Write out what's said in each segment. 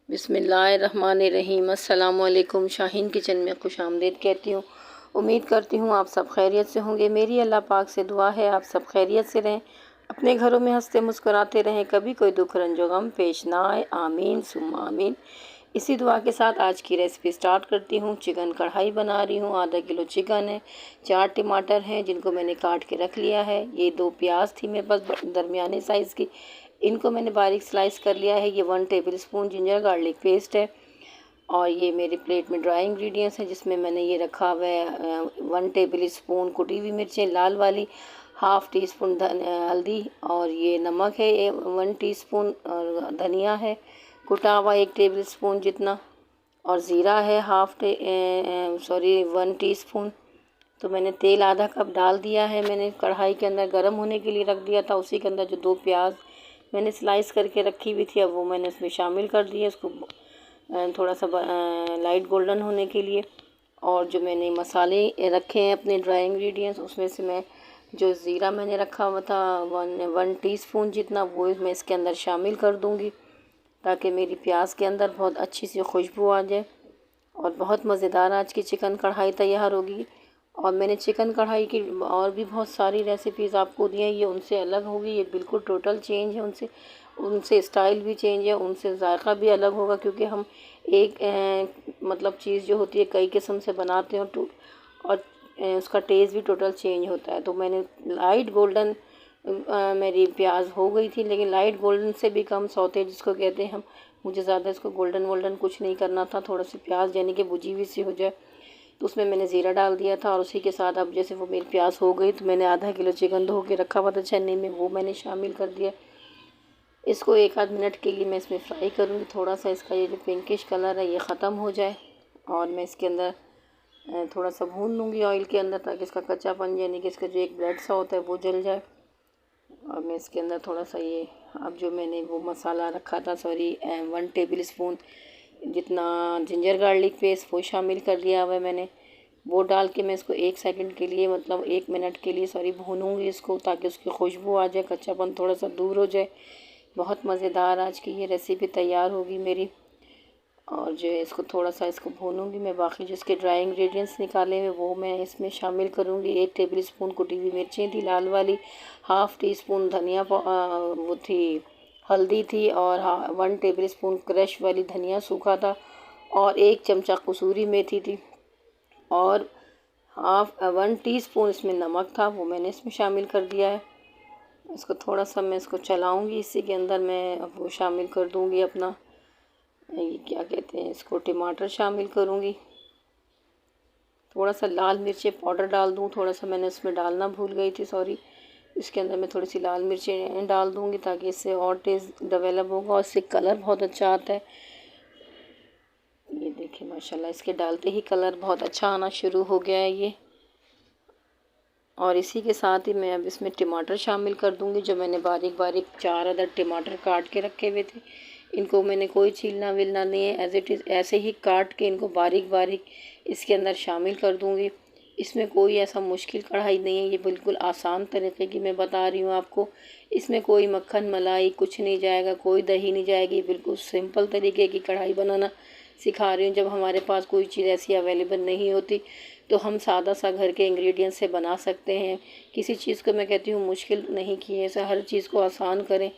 बिस्मिल्लाहिर्रहमानिर्रहीम। अस्सलामुअलैकुम। शाहीन किचन में खुशामदीद कहती हूँ। उम्मीद करती हूँ आप सब खैरियत से होंगे। मेरी अल्लाह पाक से दुआ है आप सब खैरियत से रहें, अपने घरों में हंसते मुस्कुराते रहें, कभी कोई दुख रंजो गम पेश ना आए। आमीन सुम्मा आमीन। इसी दुआ के साथ आज की रेसिपी स्टार्ट करती हूँ। चिकन कढ़ाई बना रही हूँ। आधा किलो चिकन है, 4 टमाटर हैं जिनको मैंने काट के रख लिया है। ये 2 प्याज थी मेरे पास दरमियाने साइज़ की, इनको मैंने बारीक स्लाइस कर लिया है। ये 1 table spoon ginger garlic paste है। और ये मेरी प्लेट में ड्राई इंग्रेडिएंट्स हैं जिसमें मैंने ये रखा हुआ है 1 टेबल स्पून कुटी हुई मिर्चें लाल वाली, हाफ़ टी स्पून हल्दी, और ये नमक है, ये 1 टीस्पून, और धनिया है कुटा हुआ 1 टेबल स्पून जितना, और ज़ीरा है 1 टीस्पून। तो मैंने तेल आधा कप डाल दिया है। मैंने कढ़ाई के अंदर गर्म होने के लिए रख दिया था। उसी के अंदर जो 2 प्याज मैंने स्लाइस करके रखी हुई थी, अब वो मैंने उसमें शामिल कर दिया, इसको थोड़ा सा लाइट गोल्डन होने के लिए। और जो मैंने मसाले रखे हैं अपने ड्राई इंग्रेडिएंट्स, उसमें से मैं जो ज़ीरा मैंने रखा हुआ था 1 टीस्पून जितना, वो मैं इसके अंदर शामिल कर दूंगी ताकि मेरी प्याज के अंदर बहुत अच्छी सी खुशबू आ जाए और बहुत मज़ेदार आज की चिकन कढ़ाई तैयार होगी। और मैंने चिकन कढ़ाई की और भी बहुत सारी रेसिपीज़ आपको दी हैं, ये उनसे अलग होगी, ये बिल्कुल टोटल चेंज है उनसे। उनसे स्टाइल भी चेंज है, उनसे जायका भी अलग होगा, क्योंकि हम एक मतलब चीज़ जो होती है कई किस्म से बनाते हैं और उसका टेस्ट भी टोटल चेंज होता है। तो मैंने लाइट गोल्डन मेरी प्याज हो गई थी, लेकिन लाइट गोल्डन से भी कम सौते जिसको कहते हैं हम। मुझे ज़्यादा इसको गोल्डन वोल्डन कुछ नहीं करना था, थोड़ा सी प्याज यानी कि भुजी हुई सी हो जाए। तो उसमें मैंने ज़ीरा डाल दिया था और उसी के साथ अब जैसे वो मेरी प्याज हो गई तो मैंने आधा किलो चिकन धो के रखा हुआ था छन्नी में, वो मैंने शामिल कर दिया। इसको 1 आध मिनट के लिए मैं इसमें फ्राई करूँगी। थोड़ा सा इसका ये जो पिंकिश कलर है ये ख़त्म हो जाए और मैं इसके अंदर थोड़ा सा भून लूँगी ऑयल के अंदर, ताकि इसका कच्चापन यानी कि इसका जो एक ब्रेड सा होता है वो जल जाए। और मैं इसके अंदर थोड़ा सा ये अब जो मैंने वो मसाला रखा था 1 टेबल स्पून जितना जिंजर गार्लिक पेस्ट वो शामिल कर लिया हुआ है मैंने। वो डाल के मैं इसको 1 सेकंड के लिए मतलब 1 मिनट के लिए भूनूंगी इसको, ताकि उसकी खुशबू आ जाए, कच्चापन थोड़ा सा दूर हो जाए। बहुत मज़ेदार आज की ये रेसिपी तैयार होगी मेरी। और जो है इसको थोड़ा सा इसको भूनूंगी मैं। बाकी जो इसके ड्राई इंग्रेडिएंट्स निकाले हुए वो मैं इसमें शामिल करूँगी। 1 टेबल स्पून कुटी हुई मिर्चें थी लाल वाली, हाफ़ टी स्पून धनिया वो थी हल्दी थी, और 1 टेबल स्पून क्रश वाली धनिया सूखा था, और 1 चमचा कसूरी मेथी थी, और 1 टीस्पून इसमें नमक था, वो मैंने इसमें शामिल कर दिया है। इसको थोड़ा सा मैं इसको चलाऊंगी। इसी के अंदर मैं अब वो शामिल कर दूंगी अपना ये क्या कहते हैं इसको टमाटर शामिल करूंगी। थोड़ा सा लाल मिर्ची पाउडर डाल दूं, थोड़ा सा मैंने इसमें डालना भूल गई थी, सॉरी। इसके अंदर मैं थोड़ी सी लाल मिर्ची डाल दूंगी ताकि इससे और टेस्ट डेवलप होगा और इससे कलर बहुत अच्छा आता है। ये देखिए माशाल्लाह इसके डालते ही कलर बहुत अच्छा आना शुरू हो गया है ये। और इसी के साथ ही मैं अब इसमें टमाटर शामिल कर दूंगी, जो मैंने बारीक बारीक 4 अदद टमाटर काट के रखे हुए थे। इनको मैंने कोई छीलना विलना नहीं है, एज इट इज़ ऐसे ही काट के इनको बारीक बारीक इसके अंदर शामिल कर दूंगी। इसमें कोई ऐसा मुश्किल कढ़ाई नहीं है, ये बिल्कुल आसान तरीके की मैं बता रही हूँ आपको। इसमें कोई मक्खन मलाई कुछ नहीं जाएगा, कोई दही नहीं जाएगी, बिल्कुल सिंपल तरीके की कढ़ाई बनाना सिखा रही हूँ। जब हमारे पास कोई चीज़ ऐसी अवेलेबल नहीं होती तो हम सादा सा घर के इंग्रेडिएंट्स से बना सकते हैं। किसी चीज़ को मैं कहती हूँ मुश्किल नहीं किए, ऐसा हर चीज़ को आसान करें।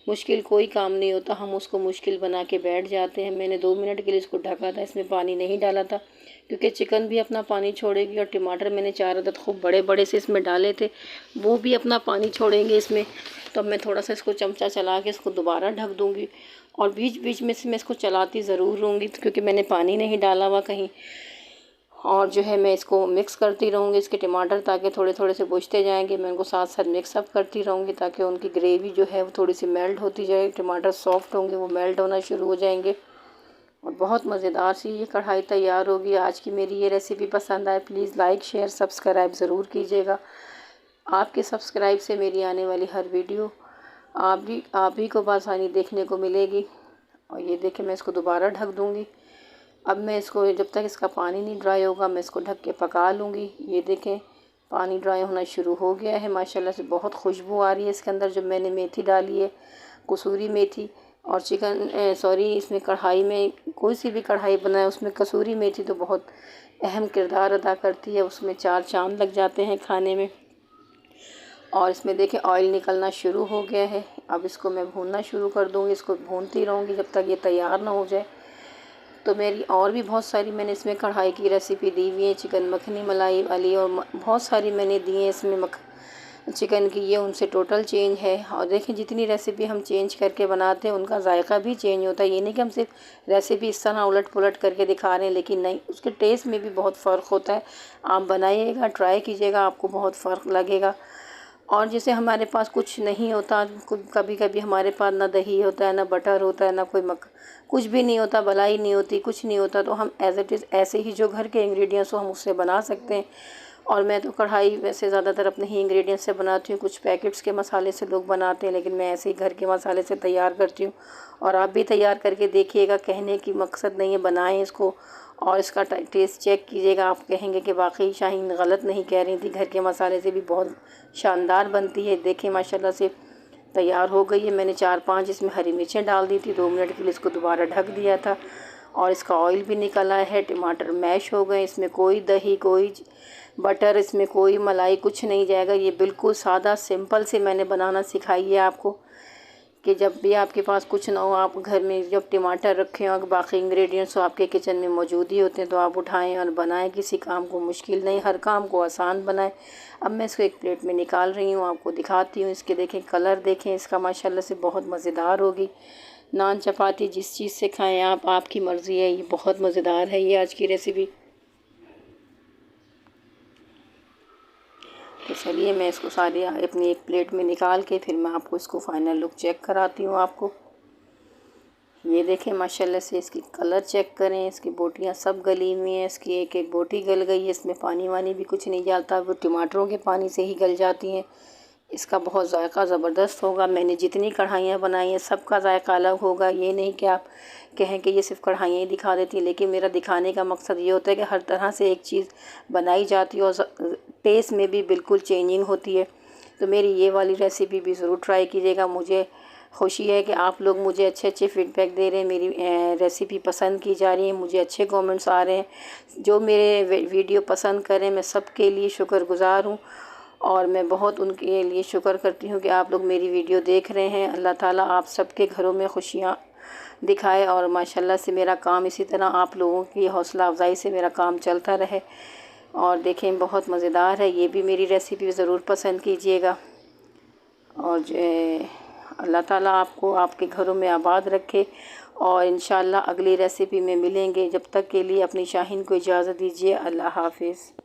मुश्किल कोई काम नहीं होता, हम उसको मुश्किल बना के बैठ जाते हैं। मैंने 2 मिनट के लिए इसको ढका था, इसमें पानी नहीं डाला था क्योंकि चिकन भी अपना पानी छोड़ेगी, और टमाटर मैंने 4 अदद खूब बड़े बड़े से इसमें डाले थे, वो भी अपना पानी छोड़ेंगे इसमें। तो अब मैं थोड़ा सा इसको चमचा चला के इसको दोबारा ढक दूँगी, और बीच बीच में से मैं इसको चलाती ज़रूर रहूँगी क्योंकि मैंने पानी नहीं डाला हुआ कहीं। और जो है मैं इसको मिक्स करती रहूँगी इसके टमाटर, ताकि थोड़े थोड़े से बुझते जाएंगे। मैं उनको साथ साथ मिक्स अप करती रहूँगी ताकि उनकी ग्रेवी जो है वो थोड़ी सी मेल्ट होती जाए। टमाटर सॉफ्ट होंगे, वो मेल्ट होना शुरू हो जाएंगे और बहुत मज़ेदार सी ये कढ़ाई तैयार होगी। आज की मेरी ये रेसिपी पसंद आए प्लीज़ लाइक शेयर सब्सक्राइब ज़रूर कीजिएगा। आपके सब्सक्राइब से मेरी आने वाली हर वीडियो आप ही को बआसानी देखने को मिलेगी। और ये देखें मैं इसको दोबारा ढक दूँगी। अब मैं इसको जब तक इसका पानी नहीं ड्राई होगा मैं इसको ढक के पका लूँगी। ये देखें पानी ड्राई होना शुरू हो गया है, माशाल्लाह से बहुत खुशबू आ रही है इसके अंदर। जो मैंने मेथी डाली है कसूरी मेथी, और इसमें कढ़ाई में कोई सी भी कढ़ाई बनाए उसमें कसूरी मेथी तो बहुत अहम किरदार अदा करती है, उसमें 4 चाँद लग जाते हैं खाने में। और इसमें देखिए ऑयल निकलना शुरू हो गया है। अब इसको मैं भूनना शुरू कर दूँगी, इसको भूनती रहूँगी जब तक ये तैयार ना हो जाए। तो मेरी और भी बहुत सारी मैंने इसमें कढ़ाई की रेसिपी दी हुई है, चिकन मखनी मलाई वाली, और बहुत सारी मैंने दी हैं इसमें चिकन की, ये उनसे टोटल चेंज है। और देखें जितनी रेसिपी हम चेंज करके बनाते हैं उनका जायका भी चेंज होता है। ये नहीं कि हम सिर्फ रेसिपी इस तरह उलट पुलट करके दिखा रहे हैं, लेकिन नहीं, उसके टेस्ट में भी बहुत फ़र्क होता है। आप बनाइएगा, ट्राई कीजिएगा, आपको बहुत फ़र्क लगेगा। और जैसे हमारे पास कुछ नहीं होता, कभी कभी हमारे पास ना दही होता है, ना बटर होता है, ना कोई कुछ भी नहीं होता, मलाई नहीं होती, कुछ नहीं होता, तो हम एज इट इज़ ऐसे ही जो घर के इंग्रेडिएंट्स हो हम उससे बना सकते हैं। और मैं तो कढ़ाई वैसे ज़्यादातर अपने ही इंग्रेडिएंट्स से बनाती हूँ। कुछ पैकेट्स के मसाले से लोग बनाते हैं, लेकिन मैं ऐसे ही घर के मसाले से तैयार करती हूँ। और आप भी तैयार करके देखिएगा, कहने की मकसद नहीं है, बनाएं इसको और इसका टेस्ट चेक कीजिएगा। आप कहेंगे कि वाकई शाहीन गलत नहीं कह रही थी, घर के मसाले से भी बहुत शानदार बनती है। देखें माशाल्लाह से तैयार हो गई है। मैंने 4-5 इसमें हरी मिर्चें डाल दी थी, 2 मिनट के लिए इसको दोबारा ढक दिया था और इसका ऑयल भी निकल आया है। टमाटर मैश हो गए, इसमें कोई दही, कोई बटर, इसमें कोई मलाई, कुछ नहीं जाएगा। ये बिल्कुल सादा सिंपल से मैंने बनाना सिखाई है आपको, कि जब भी आपके पास कुछ ना हो, आप घर में जब टमाटर रखे हो, बाकी इंग्रेडिएंट्स आपके किचन में मौजूद ही होते हैं, तो आप उठाएं और बनाएं। किसी काम को मुश्किल नहीं, हर काम को आसान बनाएं। अब मैं इसको एक प्लेट में निकाल रही हूँ, आपको दिखाती हूँ। इसके देखें कलर, देखें इसका माशाल्लाह से बहुत मज़ेदार होगी। नान चपाती जिस चीज़ से खाएं आप, आपकी मर्ज़ी है। ये बहुत मज़ेदार है ये आज की रेसिपी। तो चलिए मैं इसको सारी अपनी एक प्लेट में निकाल के फिर मैं आपको इसको फाइनल लुक चेक कराती हूँ आपको। ये देखें माशाल्लाह से इसकी कलर चेक करें, इसकी बोटियाँ सब गली हुई हैं, इसकी एक एक बोटी गल गई है। इसमें पानी वानी भी कुछ नहीं जाता, वो टमाटरों के पानी से ही गल जाती हैं। इसका बहुत जायका ज़बरदस्त होगा। मैंने जितनी कढ़ाइयाँ बनाई हैं सबका जायका अलग होगा। ये नहीं कि आप कहें कि ये सिर्फ कढ़ाइयाँ ही दिखा देती हैं, लेकिन मेरा दिखाने का मकसद ये होता है कि हर तरह से एक चीज़ बनाई जाती है और टेस्ट में भी बिल्कुल चेंजिंग होती है। तो मेरी ये वाली रेसिपी भी ज़रूर ट्राई कीजिएगा। मुझे खुशी है कि आप लोग मुझे अच्छे अच्छे फीडबैक दे रहे हैं, मेरी रेसिपी पसंद की जा रही है, मुझे अच्छे कमेंट्स आ रहे हैं। जो मेरे वीडियो पसंद करें, मैं सबके लिए शुक्रगुज़ार हूँ और मैं बहुत उनके लिए शुक्र करती हूँ कि आप लोग मेरी वीडियो देख रहे हैं। अल्लाह ताला आप सबके घरों में खुशियाँ दिखाए और माशाल्लाह से मेरा काम इसी तरह आप लोगों की हौसला अफजाई से मेरा काम चलता रहे। और देखें बहुत मज़ेदार है, ये भी मेरी रेसिपी ज़रूर पसंद कीजिएगा। और अल्लाह ताला आपको आपके घरों में आबाद रखे और इंशाल्लाह अगली रेसिपी में मिलेंगे। जब तक के लिए अपनी शाहीन को इजाज़त दीजिए। अल्लाह हाफिज़।